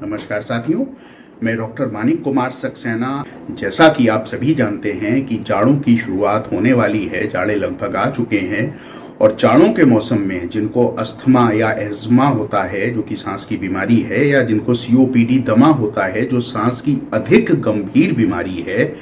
नमस्कार साथियों, मैं डॉक्टर मानिक कुमार सक्सेना। जैसा कि आप सभी जानते हैं कि जाड़ों की शुरुआत होने वाली है, जाड़े लगभग आ चुके हैं और जाड़ों के मौसम में जिनको अस्थमा या एज़मा होता है जो कि सांस की बीमारी है, या जिनको सीओपीडी दमा होता है जो सांस की अधिक गंभीर बीमारी है,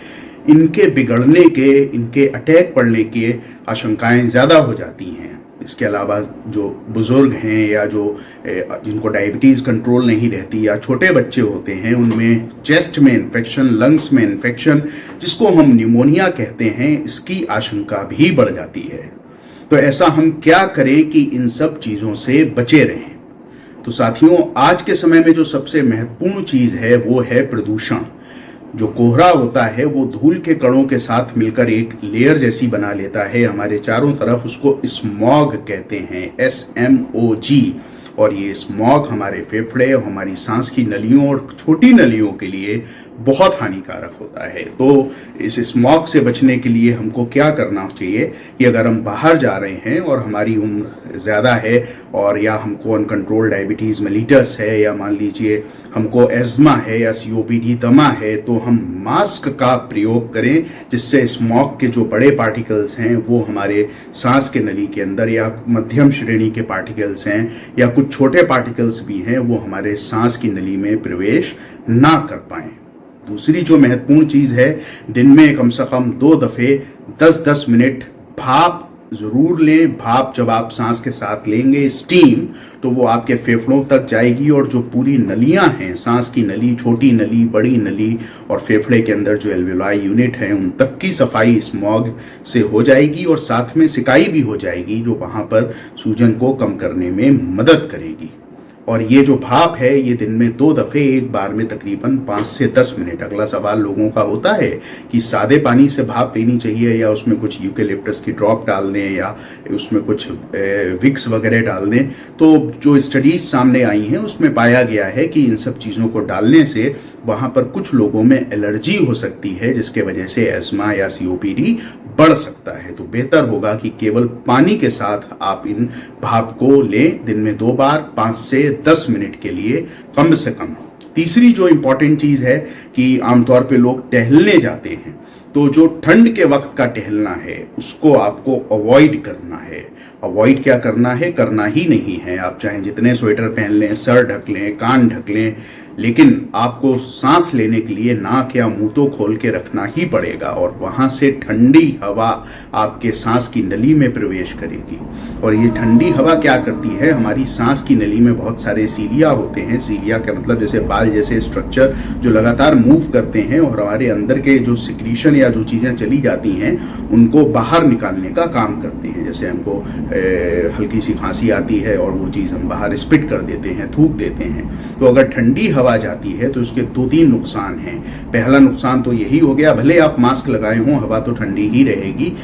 इनके बिगड़ने के, इनके अटैक पड़ने की आशंकाएं ज़्यादा हो जाती हैं। इसके अलावा जो बुज़ुर्ग हैं या जो जिनको डायबिटीज़ कंट्रोल नहीं रहती या छोटे बच्चे होते हैं, उनमें चेस्ट में इन्फेक्शन, लंग्स में इन्फेक्शन, जिसको हम न्यूमोनिया कहते हैं, इसकी आशंका भी बढ़ जाती है। तो ऐसा हम क्या करें कि इन सब चीज़ों से बचे रहें? तो साथियों, आज के समय में जो सबसे महत्वपूर्ण चीज़ है वो है प्रदूषण। जो कोहरा होता है वो धूल के कणों के साथ मिलकर एक लेयर जैसी बना लेता है हमारे चारों तरफ। उसको स्मॉग कहते हैं, SMOG। और ये स्मॉग हमारे फेफड़े और हमारी सांस की नलियों और छोटी नलियों के लिए बहुत हानिकारक होता है। तो इस स्मॉग से बचने के लिए हमको क्या करना चाहिए कि अगर हम बाहर जा रहे हैं और हमारी उम्र ज़्यादा है और या हमको अनकंट्रोल डायबिटीज़ मेलिटस है, या मान लीजिए हमको एज़मा है या सीओपीडी दमा है, तो हम मास्क का प्रयोग करें, जिससे स्मॉग के जो बड़े पार्टिकल्स हैं वो हमारे सांस के नली के अंदर, या मध्यम श्रेणी के पार्टिकल्स हैं या कुछ छोटे पार्टिकल्स भी हैं, वो हमारे सांस की नली में प्रवेश ना कर पाएं। दूसरी जो महत्वपूर्ण चीज़ है, दिन में कम से कम 2 दफ़े 10-10 मिनट भाप ज़रूर लें। भाप जब आप सांस के साथ लेंगे, स्टीम, तो वो आपके फेफड़ों तक जाएगी और जो पूरी नलियां हैं, सांस की नली, छोटी नली, बड़ी नली और फेफड़े के अंदर जो एल्वेलाई यूनिट हैं, उन तक की सफाई स्मॉग से हो जाएगी और साथ में सिकाई भी हो जाएगी, जो वहाँ पर सूजन को कम करने में मदद करेगी। और ये जो भाप है, ये दिन में 2 दफ़े एक बार में तकरीबन 5 से 10 मिनट। अगला सवाल लोगों का होता है कि सादे पानी से भाप लेनी चाहिए या उसमें कुछ यूकेलिप्टस की ड्रॉप डाल दें या उसमें कुछ विक्स वगैरह डाल दें। तो जो स्टडीज़ सामने आई हैं उसमें पाया गया है कि इन सब चीज़ों को डालने से वहाँ पर कुछ लोगों में एलर्जी हो सकती है, जिसके वजह से एज़मा या सीओपीडी बढ़ सकता है। तो बेहतर होगा कि केवल पानी के साथ आप इन भाप को लें, दिन में 2 बार 5 से 10 मिनट के लिए कम से कम। तीसरी जो इम्पॉर्टेंट चीज़ है कि आमतौर पे लोग टहलने जाते हैं, तो जो ठंड के वक्त का टहलना है उसको आपको अवॉइड करना है। अवॉइड क्या करना है? करना ही नहीं है। आप चाहे जितने स्वेटर पहन लें, सर ढक लें, कान ढक लें, लेकिन आपको सांस लेने के लिए नाक या मुंह तो खोल के रखना ही पड़ेगा और वहाँ से ठंडी हवा आपके सांस की नली में प्रवेश करेगी। और ये ठंडी हवा क्या करती है? हमारी सांस की नली में बहुत सारे सीलिया होते हैं। सीलिया का मतलब जैसे बाल जैसे स्ट्रक्चर जो लगातार मूव करते हैं और हमारे अंदर के जो सिक्रीशन या जो चीज़ें चली जाती हैं उनको बाहर निकालने का काम करते हैं। जैसे हमको हल्की सी खांसी आती है और वो चीज़ हम बाहर स्पिट कर देते हैं, थूक देते हैं। तो अगर ठंडी हवा जाती है तो उसके 2-3 नुकसान हैं। पहला नुकसान तो यही हो गया, भले आप मास्क लगाए हों, हवा तो ठंडी ही रहेगी।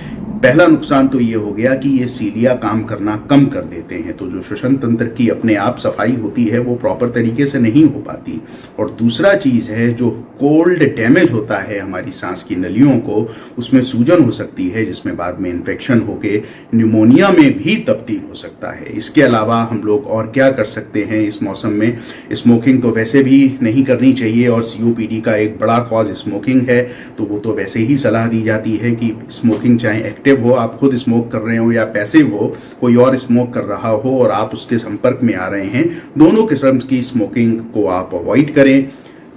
पहला नुकसान तो ये हो गया कि ये सीलिया काम करना कम कर देते हैं, तो जो श्वसन तंत्र की अपने आप सफाई होती है वो प्रॉपर तरीके से नहीं हो पाती। और दूसरा चीज़ है, जो कोल्ड डैमेज होता है हमारी सांस की नलियों को, उसमें सूजन हो सकती है, जिसमें बाद में इन्फेक्शन होके न्यूमोनिया में भी तब्दील हो सकता है। इसके अलावा हम लोग और क्या कर सकते हैं इस मौसम में? स्मोकिंग तो वैसे भी नहीं करनी चाहिए और सीओपीडी का एक बड़ा कॉज स्मोकिंग है, तो वो तो वैसे ही सलाह दी जाती है कि स्मोकिंग चाहे एक्टिव हो, आप खुद स्मोक कर रहे हो या पैसिव हो, कोई और स्मोक कर रहा हो और आप उसके संपर्क में आ रहे हैं, दोनों किस्म की स्मोकिंग को आप अवॉइड करें।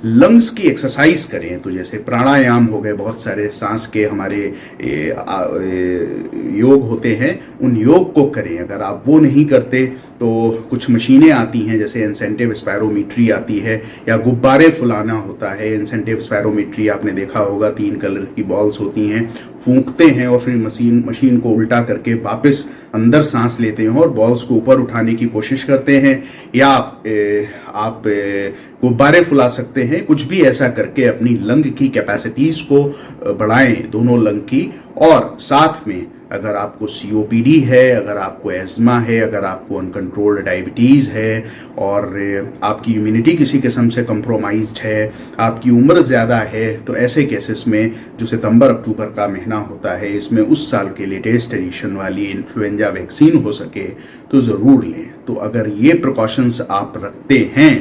लंग्स की एक्सरसाइज करें, तो जैसे प्राणायाम हो गए, बहुत सारे सांस के हमारे योग होते हैं, उन योग को करें। अगर आप वो नहीं करते तो कुछ मशीनें आती हैं, जैसे इंसेंटिव स्पायरोमीट्री आती है, या गुब्बारे फुलाना होता है। इंसेंटिव स्पायरोमीट्री आपने देखा होगा, 3 कलर की बॉल्स होती हैं, फूंकते हैं और फिर मशीन को उल्टा करके वापस अंदर सांस लेते हैं और बॉल्स को ऊपर उठाने की कोशिश करते हैं। या आप गुब्बारे फुला सकते हैं। कुछ भी ऐसा करके अपनी लंग की कैपेसिटीज़ को बढ़ाएं, दोनों लंग की। और साथ में अगर आपको सीओपीडी है, अगर आपको एज़मा है, अगर आपको अनकंट्रोल्ड डायबिटीज़ है और आपकी इम्यूनिटी किसी किस्म से कंप्रोमाइज्ड है, आपकी उम्र ज़्यादा है, तो ऐसे केसेस में जो सितंबर-अक्टूबर का महीना होता है, इसमें उस साल के लेटेस्ट एडिशन वाली इन्फ्लुएंजा वैक्सीन हो सके तो ज़रूर लें। तो अगर ये प्रिकॉशंस आप रखते हैं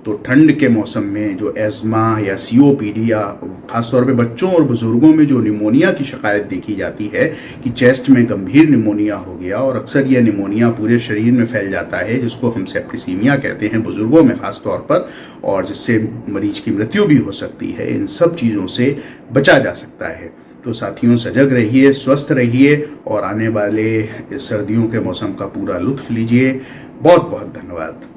तो ठंड के मौसम में जो एज़मा या सीओपीडी या ख़ासतौर पे बच्चों और बुज़ुर्गों में जो निमोनिया की शिकायत देखी जाती है कि चेस्ट में गंभीर निमोनिया हो गया, और अक्सर यह निमोनिया पूरे शरीर में फैल जाता है जिसको हम सेप्टिसीमिया कहते हैं बुज़ुर्गों में ख़ास तौर पर, और जिससे मरीज की मृत्यु भी हो सकती है। इन सब चीज़ों से बचा जा सकता है। तो साथियों, सजग रहिए, स्वस्थ रहिए और आने वाले सर्दियों के मौसम का पूरा लुत्फ़ लीजिए। बहुत बहुत धन्यवाद।